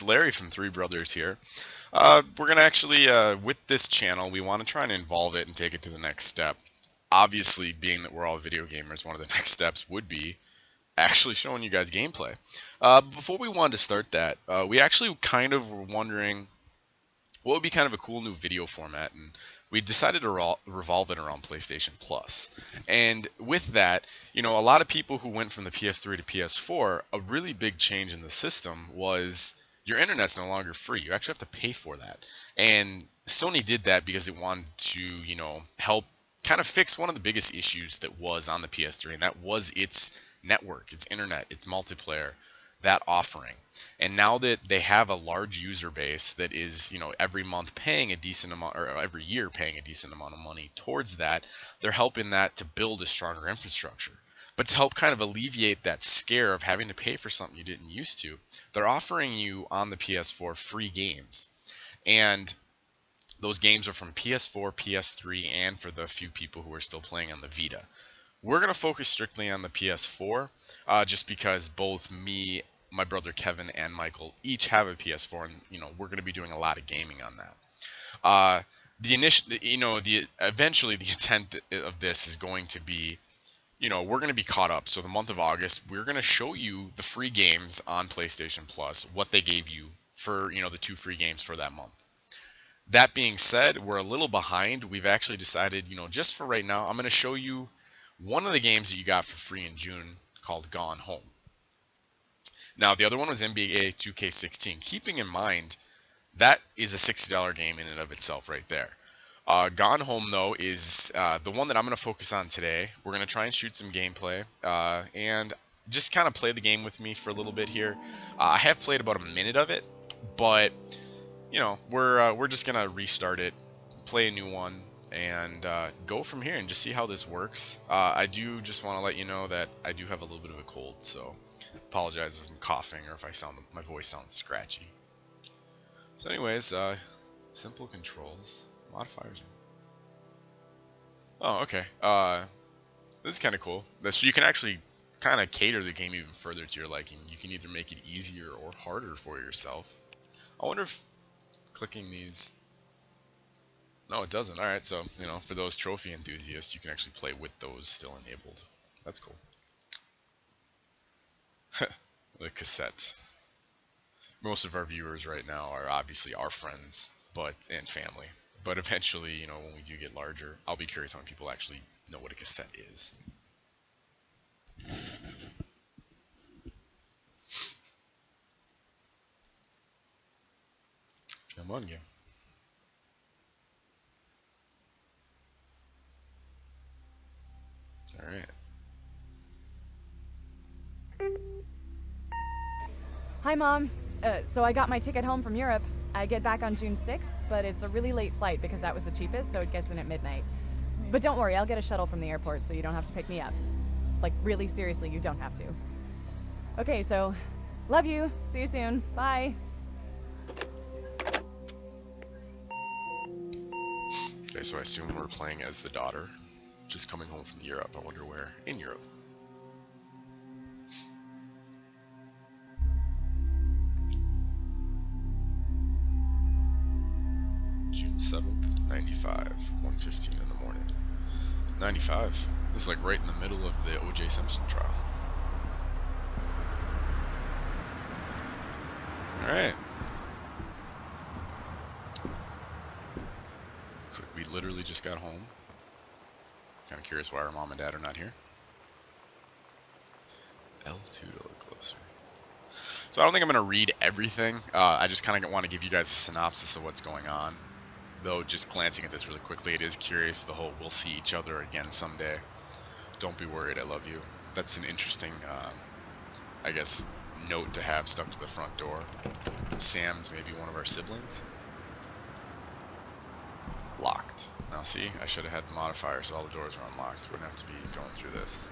it's Larry from Three Brothers here. We're gonna actually, with this channel, we want to try and involve it and take it to the next step. Obviously, being that we're all video gamers, one of the next steps would be actually showing you guys gameplay. Before we wanted to start that, we actually kind of were wondering what would be kind of a cool new video format, and we decided to revolve it around PlayStation Plus. And with that, a lot of people who went from the PS3 to PS4, a really big change in the system was your internet's no longer free. You actually have to pay for that. And Sony did that because it wanted to, help kind of fix one of the biggest issues that was on the PS3, and that was its network, its internet, its multiplayer, that offering. And now that they have a large user base that is, every month paying a decent amount, or every year paying a decent amount of money towards that, they're helping that to build a stronger infrastructure. But to help kind of alleviate that scare of having to pay for something you didn't used to, they're offering you on the PS4 free games. And those games are from PS4, PS3, and for the few people who are still playing on the Vita. We're going to focus strictly on the PS4, just because both me, my brother Kevin, and Michael each have a PS4, and we're going to be doing a lot of gaming on that. Eventually the intent of this is going to be, we're going to be caught up. So the month of August, we're going to show you the free games on PlayStation Plus, what they gave you for, the 2 free games for that month. That being said, we're a little behind. We've actually decided, just for right now, I'm going to show you one of the games that you got for free in June called Gone Home. Now, the other one was NBA 2K16. Keeping in mind, that is a $60 game in and of itself right there. Gone Home, though, is the one that I'm going to focus on today. We're going to try and shoot some gameplay and just kind of play the game with me for a little bit here. I have played about a minute of it, but, we're just going to restart it, play a new one, and go from here and just see how this works. I do just want to let you know that I do have a little bit of a cold, so apologize if I'm coughing or if my voice sounds scratchy. So anyways, simple controls, modifiers. Oh, okay. This is kind of cool. So you can actually kind of cater the game even further to your liking. You can either make it easier or harder for yourself. I wonder if clicking these... No, it doesn't. Alright, so, for those trophy enthusiasts, you can actually play with those still enabled. That's cool. The cassette. Most of our viewers right now are obviously our friends and family. But eventually, when we do get larger, I'll be curious how many people actually know what a cassette is. Come on, game. Alright. Hi, Mom. So I got my ticket home from Europe. I get back on June 6th, but it's a really late flight because that was the cheapest, so it gets in at midnight. But don't worry, I'll get a shuttle from the airport so you don't have to pick me up. Like, really seriously, you don't have to. Okay, so, love you. See you soon. Bye. Okay, so I assume we're playing as the daughter, just coming home from Europe. I wonder where in Europe. June 7th, 95, 1:15 in the morning. 95. This is like right in the middle of the O.J. Simpson trial. Alright. Looks like we literally just got home. Kind of curious why our mom and dad are not here. L2 to look closer. So I don't think I'm going to read everything. I just kind of want to give you guys a synopsis of what's going on. Though, just glancing at this really quickly, it is curious, the whole we'll see each other again someday. Don't be worried, I love you. That's an interesting, I guess, note to have stuck to the front door. Sam's maybe one of our siblings. Locked. Now see, I should have had the modifier so all the doors are unlocked. We wouldn't have to be going through this.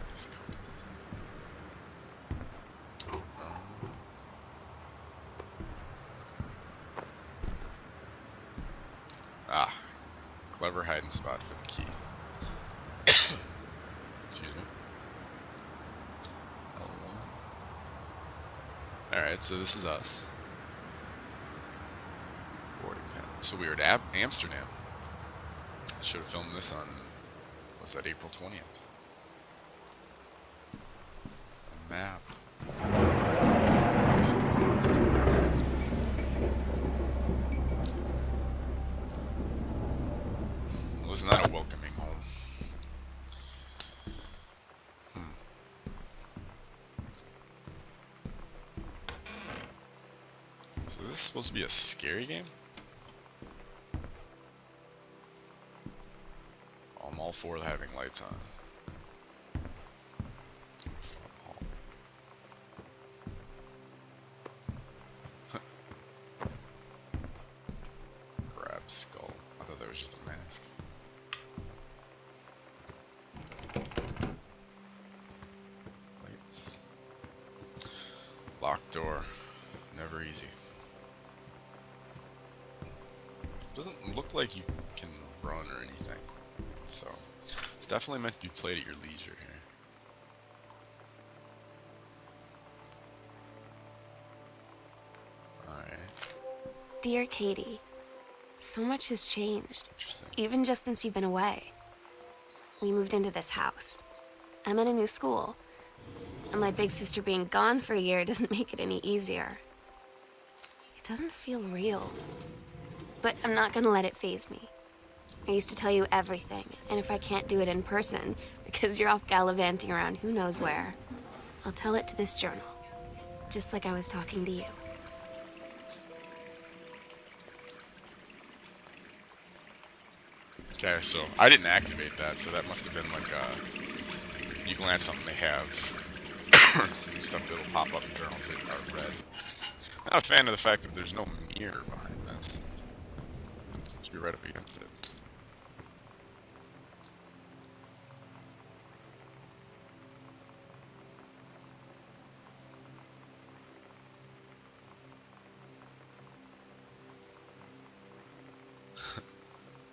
This compass. Clever hiding spot for the key. Excuse me. Alright, so this is us. Boarding panel. So we were at Amsterdam. I should have filmed this on, what's that, April 20th. A map. Wasn't that a welcoming home? So is this supposed to be a scary game? I'm all for having lights on. Grab skull. I thought that was just a mask. Lights. Locked door. Never easy. Doesn't look like you can run or anything. So, it's definitely meant to be played at your leisure here. Alright. Dear Katie, so much has changed, Interesting. even just since you've been away. We moved into this house. I'm in a new school, and my big sister being gone for a year doesn't make it any easier. It doesn't feel real, but I'm not gonna let it faze me. I used to tell you everything, and if I can't do it in person, because you're off gallivanting around who knows where, I'll tell it to this journal, just like I was talking to you. Okay, so I didn't activate that, so that must have been like you glance something they have some stuff that'll pop up in journals that are read. Not a fan of the fact that there's no mirror behind this. Should be right up against it.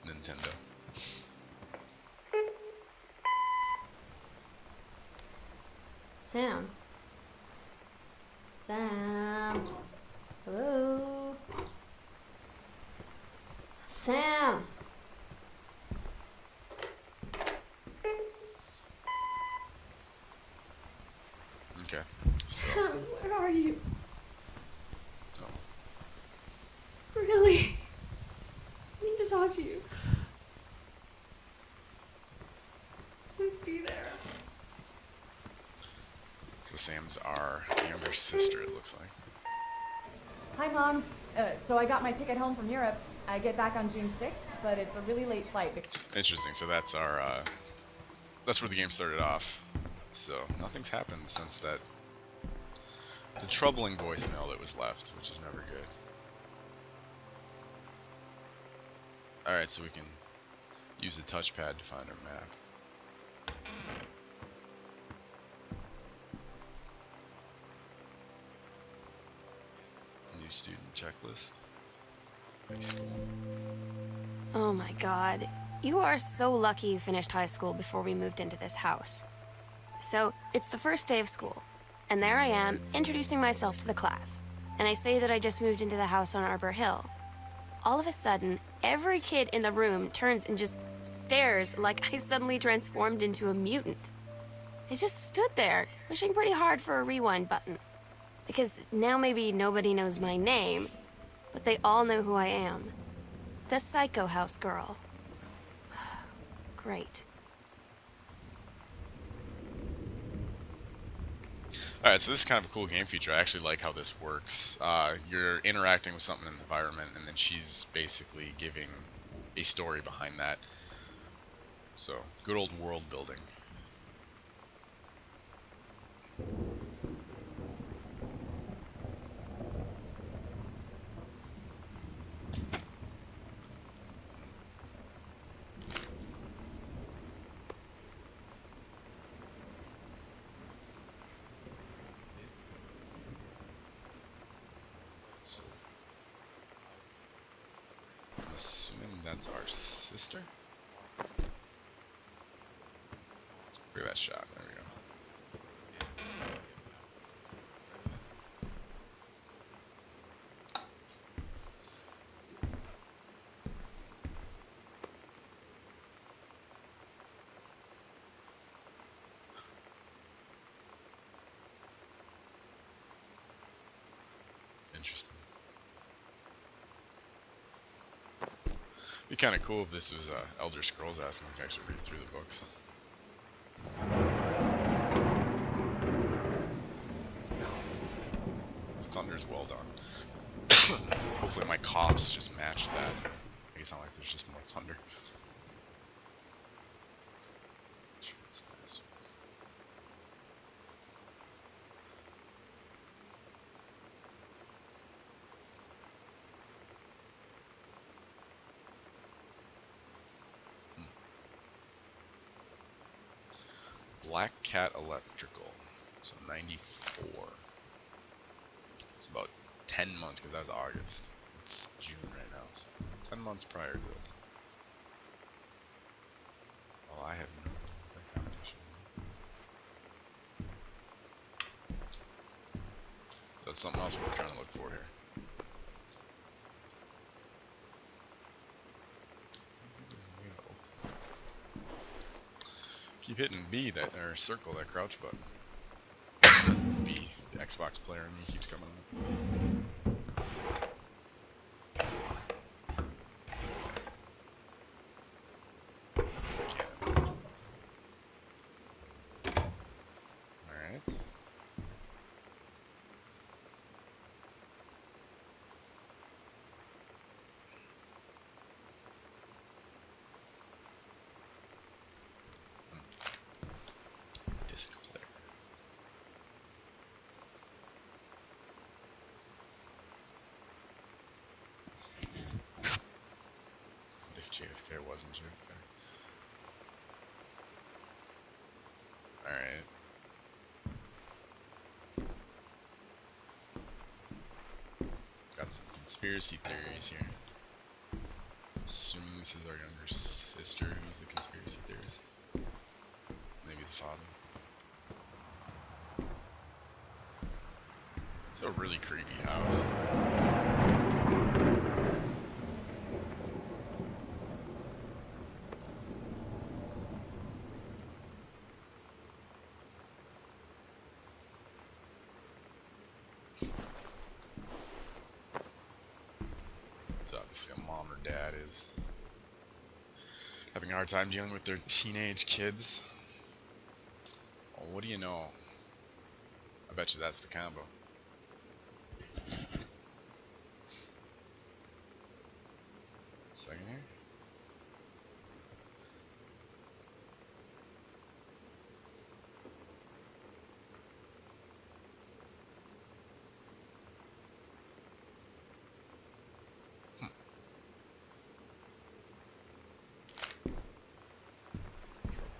Nintendo. Sam. Sam. Hello. Sam. Okay, so. Where are you? Oh. Really? I need to talk to you. Please be there. So Sam's our younger sister, it looks like. Hi, Mom. So I got my ticket home from Europe. I get back on June 6th, but it's a really late flight. Interesting, so that's our, that's where the game started off. So, nothing's happened since that, the troubling voicemail that was left, which is never good. Alright, so we can use the touchpad to find our map. New student checklist. High school. Oh my god. You are so lucky you finished high school before we moved into this house. So, it's the first day of school, and there I am, introducing myself to the class. And I say that I just moved into the house on Arbor Hill. All of a sudden, every kid in the room turns and just stares like I suddenly transformed into a mutant. I just stood there, wishing pretty hard for a rewind button. Because now maybe nobody knows my name, but they all know who I am. The Psycho House girl. Great. Alright, so this is kind of a cool game feature. I actually like how this works. You're interacting with something in the environment, and then she's basically giving a story behind that. So, good old world building. So, I'm assuming that's our sister? Look at that shot. There we go. interesting. Be kind of cool if this was Elder Scrolls asking me to actually read through the books. Thunder's well done. Hopefully my coughs just match that. Make it sound like there's just more thunder. Black Cat Electrical, so 94. It's about 10 months, because that was August. It's June right now, so 10 months prior to this. Oh, I have no idea what that combination is. So that's something else we're trying to look for here. Keep hitting B, or circle, that crouch button. B, the Xbox player in me keeps coming up. Alright. Disc player. What if JFK wasn't JFK? Alright. Got some conspiracy theories here. Assuming this is our younger sister who's the conspiracy theorist. Maybe the father. It's a really creepy house. So obviously a mom or dad is having a hard time dealing with their teenage kids. Well, what do you know? I bet you that's the combo. Second here.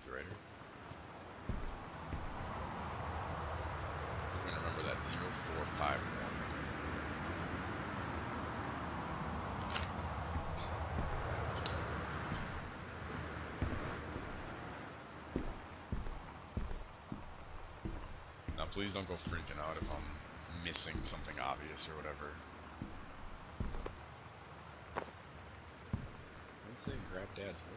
Right here. So we're gonna remember that 0451. Now please don't go freaking out if I'm missing something obvious or whatever. I didn't say grab dad's boot.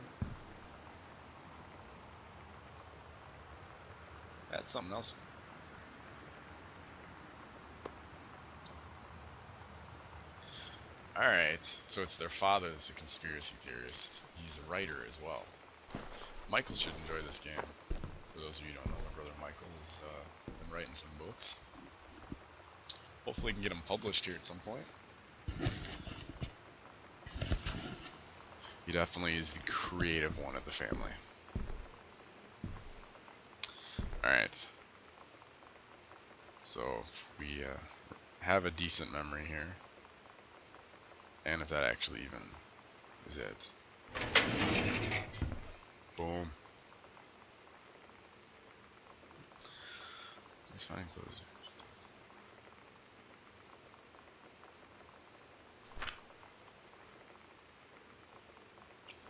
That's something else. Alright, so it's their father that's the conspiracy theorist. He's a writer as well. Michael should enjoy this game. For those of you who don't know, my brother Michael has been writing some books. Hopefully we can get them published here at some point. He definitely is the creative one of the family. Alright. So if we have a decent memory here, and if that actually even is it. Boom. Let's find closers.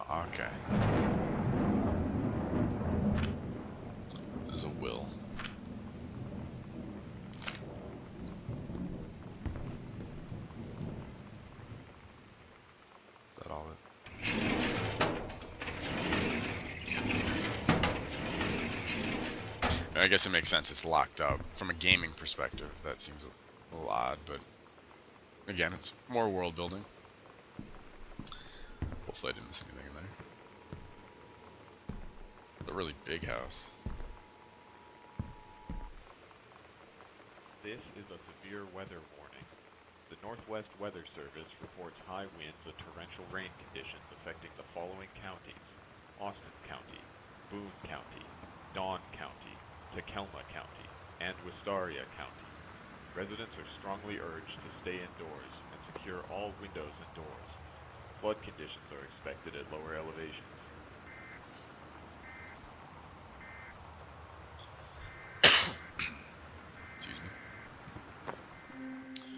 Okay. This is a will. Is that all it? I guess it makes sense. It's locked up. From a gaming perspective, that seems a little odd, but again, it's more world building. Hopefully I didn't miss anything in there. It's a really big house. This is a severe weather warning. The Northwest Weather Service reports high winds and torrential rain conditions affecting the following counties: Austin County, Boone County, Dawn County, Takelma County, and Wistaria County. Residents are strongly urged to stay indoors and secure all windows and doors. Flood conditions are expected at lower elevations. Excuse me.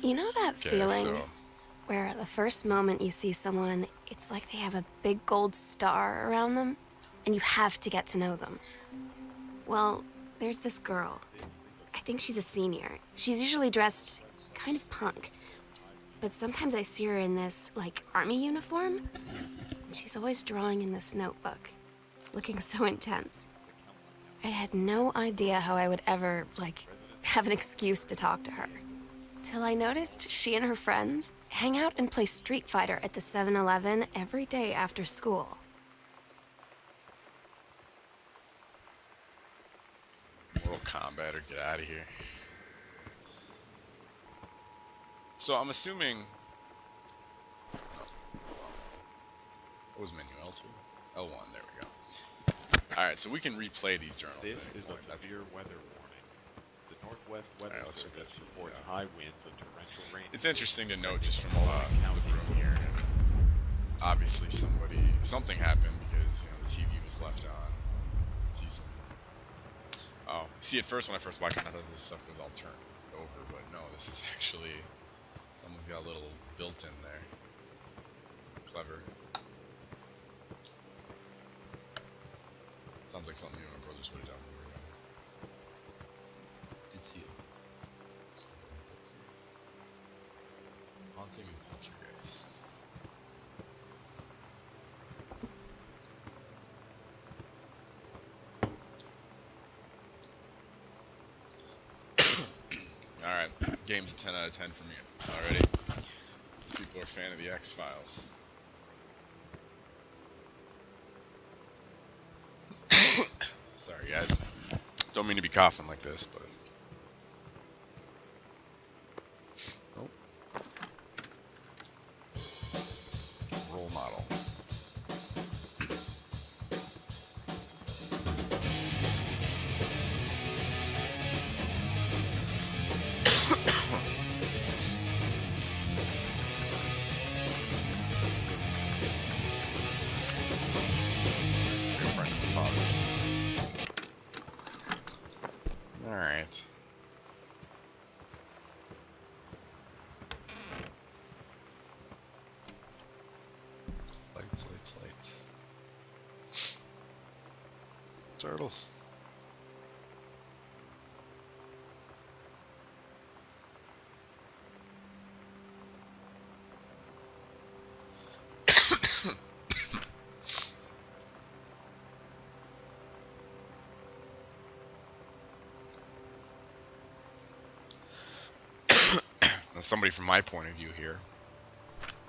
You know that Okay, feeling so where the first moment you see someone, it's like they have a big gold star around them, and you have to get to know them? Well, there's this girl. I think she's a senior. She's usually dressed kind of punk. But sometimes I see her in this, like, army uniform. And she's always drawing in this notebook, looking so intense. I had no idea how I would ever, like, have an excuse to talk to her. Till I noticed she and her friends hang out and play Street Fighter at the 7-Eleven every day after school. Mortal Kombat or get out of here. So I'm assuming. What was menu L2? L1. There we go. All right, so we can replay these journals. This at any is point. a That's severe weather warning. The Northwest Weather Alright, let's check Service that too, reports yeah. high winds and torrential rain. It's interesting to note just from the room here. Obviously, something happened because the TV was left on. See some. Oh, see, at first when I first watched it, I thought this stuff was all turned over, but no, this is actually someone's got a little built-in there. Clever. Sounds like something my brothers would have done. Did see it. Haunting and Poltergeist. Alright, game's a 10 out of 10 for me already. These people are a fan of the X-Files. Sorry guys. Don't mean to be coughing like this, but... Nope. Role model. He's a friend of the father's. Alright. Lights. Turtles. Now, somebody from my point of view here,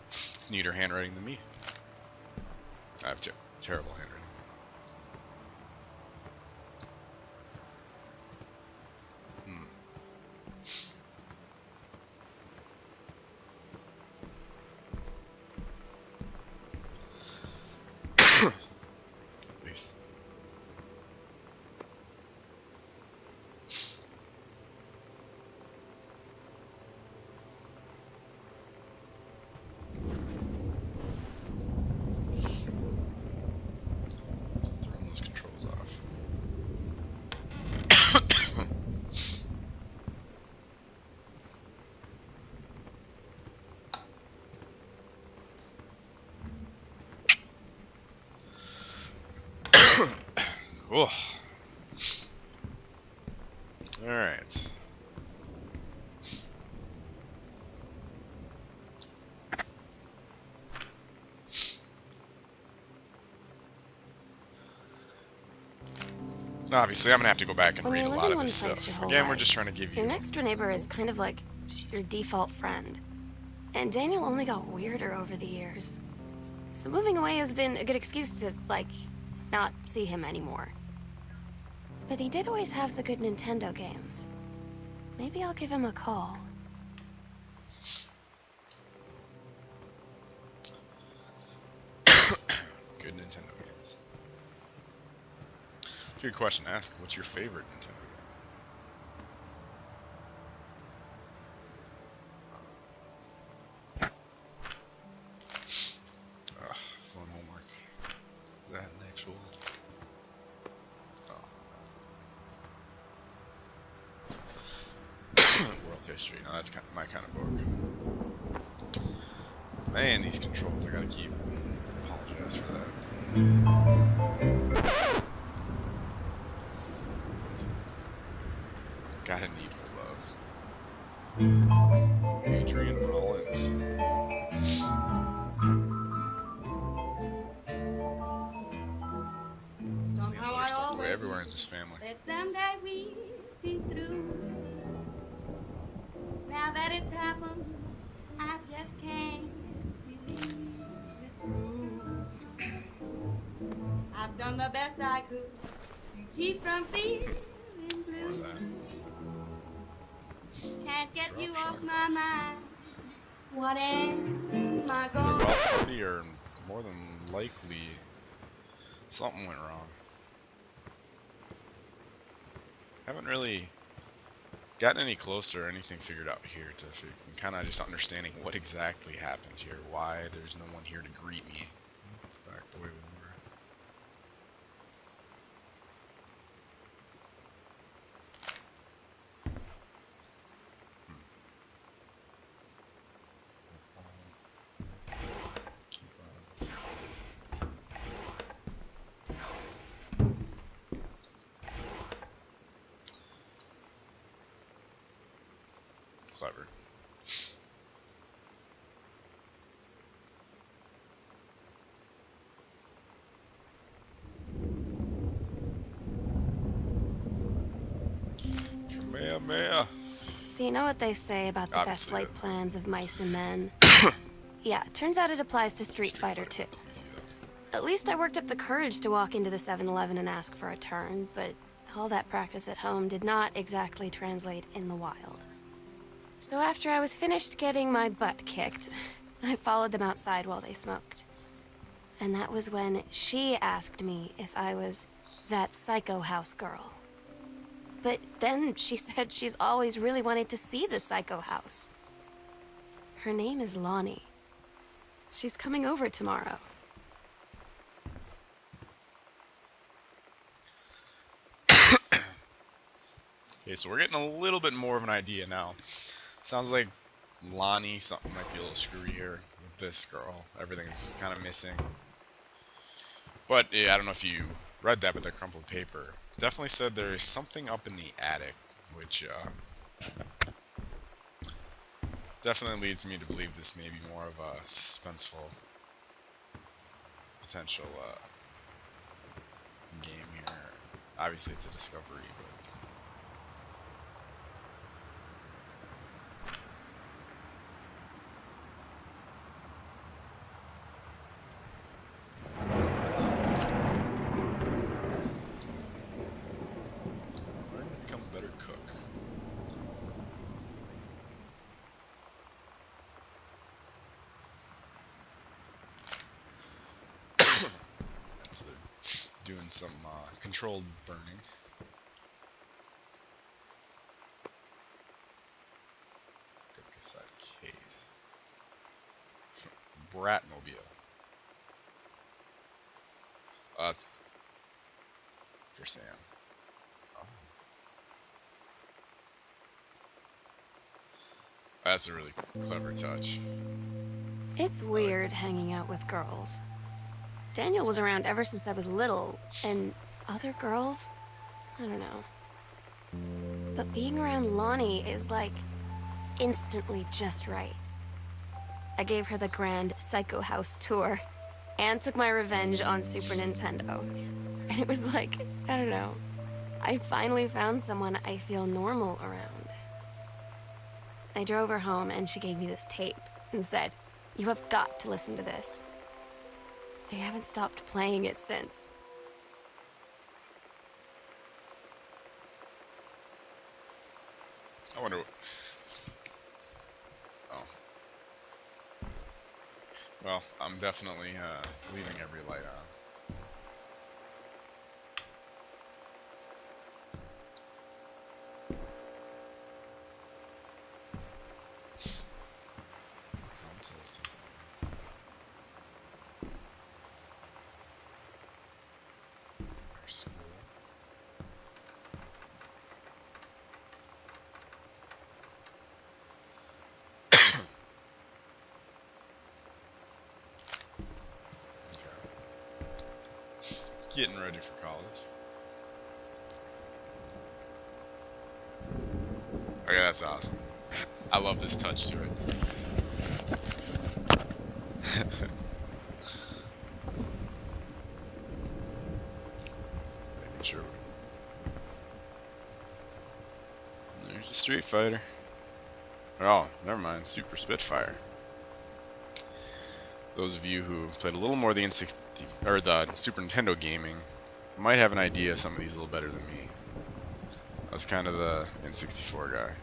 it's neater handwriting than me. I have terrible handwriting. At least. Throwing those controls off. Oh. All right. Obviously, I'm gonna have to go back and When read you a live lot in of one this place stuff. your whole Again, we're life, just trying to give your you. next door neighbor is kind of like your default friend. And Daniel only got weirder over the years. So moving away has been a good excuse to, like, not see him anymore. But he did always have the good Nintendo games. Maybe I'll give him a call. Good Nintendo games. It's a good question to ask. What's your favorite Nintendo game? Fun homework. Is that an actual? Oh. World history. No, that's kind of my kind of book. Man, these controls, I gotta keep. Apologize for that. Got a need for love. Adrian Rollins. Somehow I There's stuff always everywhere in this family. that someday we'd be through. Now that it's happened, I just can't believe it's true. I've done the best I could to keep from feeling More blue. of that. Can't get Drop you shot off my glasses. mind. What am I Either going well party or more than likely something went wrong. Haven't really gotten any closer or anything figured out here to kind of just understanding what exactly happened here, why there's no one here to greet me. It's back the way we were. Keep on. Clever. Kamehameha. So you know what they say about the best Obviously, laid plans of mice and men? Yeah, turns out it applies to Street Fighter too. Easy though. At least I worked up the courage to walk into the 7-Eleven and ask for a turn, but all that practice at home did not exactly translate in the wild. So after I was finished getting my butt kicked, I followed them outside while they smoked. And that was when she asked me if I was that psycho house girl. But then she said she's always really wanted to see the psycho house. Her name is Lonnie. She's coming over tomorrow. Okay, so we're getting a little bit more of an idea now. Sounds like Lonnie, something might be a little screwy here with this girl. Everything's kind of missing. But yeah, I don't know if you read that with the crumpled paper. Definitely said there's something up in the attic, which definitely leads me to believe this may be more of a suspenseful potential game here. Obviously, it's a discovery, but learn to become a better cook. So they're doing some controlled burning. Good cassette case. Bratmobile. That's for Sam. Oh. That's a really clever touch. It's weird hanging out with girls. Daniel was around ever since I was little, and other girls? I don't know. But being around Lonnie is like instantly just right. I gave her the grand Psycho House tour and took my revenge on Super Nintendo. And it was like, I don't know. I finally found someone I feel normal around. I drove her home and she gave me this tape and said, "You have got to listen to this." I haven't stopped playing it since. I wonder. Oh. Well, I'm definitely leaving every light on. Consoles. Our school. Getting ready for college. Okay, that's awesome. I love this touch to it. Making sure. There's a Street Fighter. Oh, never mind. Super Spitfire. Those of you who played a little more the N60 or the Super Nintendo gaming might have an idea of some of these a little better than me. I was kind of the N64 guy.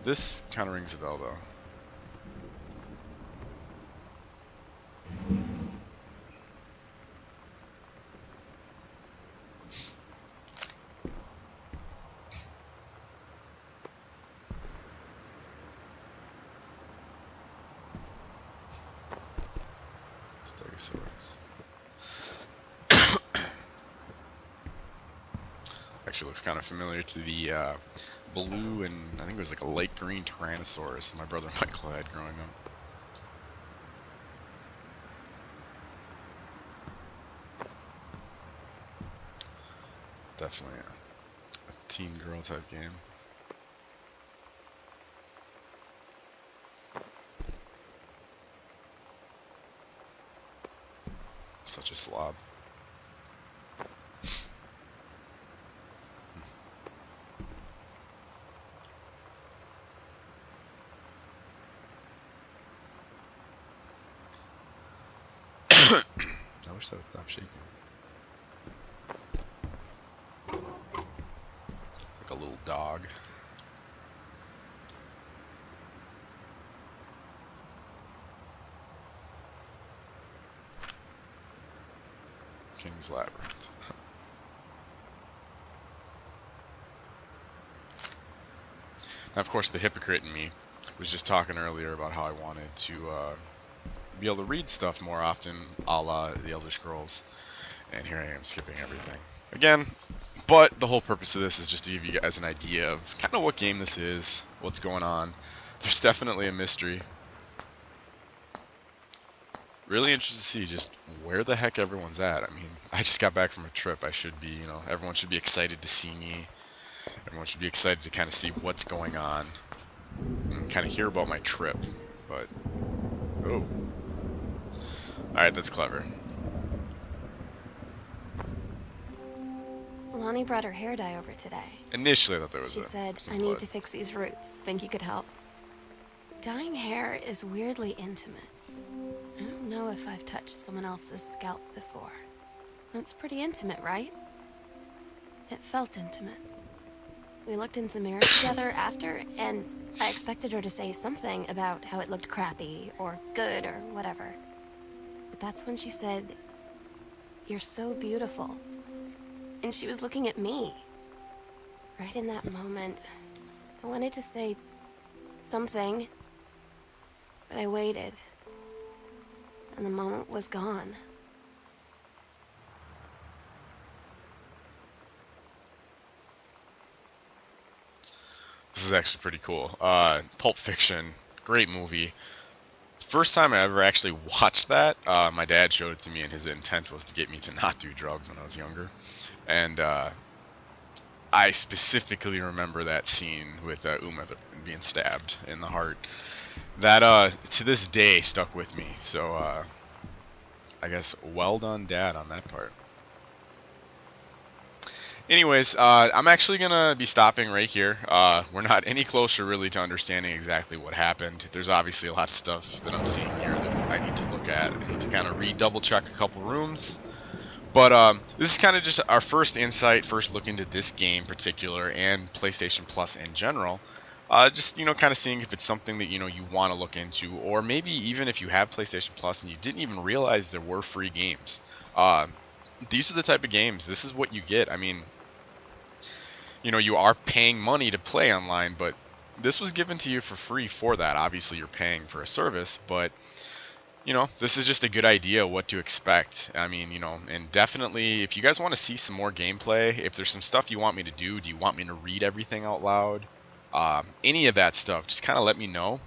This kind of rings a bell though. Stegosaurus. Actually looks kind of familiar to the blue and I think it was like a light green Tyrannosaurus my brother Michael had growing up. Definitely a teen girl type game. Such a slob. I wish that would stop shaking. It's like a little dog. King's Labyrinth. Now, of course, the hypocrite in me was just talking earlier about how I wanted to be able to read stuff more often, a la the Elder Scrolls, and here I am skipping everything again. But the whole purpose of this is just to give you guys an idea of kind of what game this is, what's going on. There's definitely a mystery. Really interested to see just where the heck everyone's at. I mean, I just got back from a trip. I should be, you know, everyone should be excited to see me. Everyone should be excited to kind of see what's going on and kind of hear about my trip. But, oh. Alright, that's clever. Lonnie brought her hair dye over today. Initially, I thought there was She said, some "I blood. need to fix these roots. Think you could help?" Dyeing hair is weirdly intimate. I don't know if I've touched someone else's scalp before. That's pretty intimate, right? It felt intimate. We looked in the mirror together after, and I expected her to say something about how it looked crappy, or good, or whatever. But that's when she said, "You're so beautiful." And she was looking at me. Right in that moment, I wanted to say something, but I waited. And the moment was gone. This is actually pretty cool. Pulp Fiction, great movie. First time I ever actually watched that, my dad showed it to me, and his intent was to get me to not do drugs when I was younger. And I specifically remember that scene with Uma being stabbed in the heart. That, to this day, stuck with me. So, I guess well done, Dad, on that part. Anyways, I'm actually gonna be stopping right here. We're not any closer really to understanding exactly what happened. There's obviously a lot of stuff that I'm seeing here that I need to look at. I need to kind of double check a couple rooms. But this is kind of just our first insight, first look into this game in particular and PlayStation Plus in general. Just kind of seeing if it's something that you want to look into, or maybe even if you have PlayStation Plus and you didn't even realize there were free games. These are the type of games. This is what you get. I mean, you are paying money to play online, but this was given to you for free for that. Obviously, you're paying for a service, but this is just a good idea what to expect. I mean, and definitely if you guys want to see some more gameplay, if there's some stuff you want me to do you want me to read everything out loud? Any of that stuff, just kind of let me know.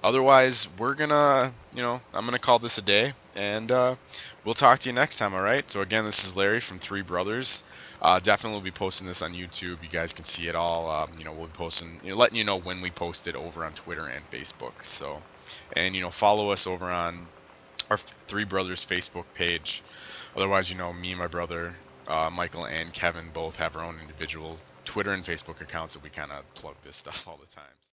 Otherwise, we're gonna, I'm gonna call this a day, and we'll talk to you next time, all right? So again, this is Larry from Three Brothers. Definitely will be posting this on YouTube. You guys can see it all. We'll be posting, letting you know when we post it over on Twitter and Facebook. So, and follow us over on our Three Brothers Facebook page. Otherwise, me and my brother Michael and Kevin both have our own individual Twitter and Facebook accounts that we kind of plug this stuff all the time.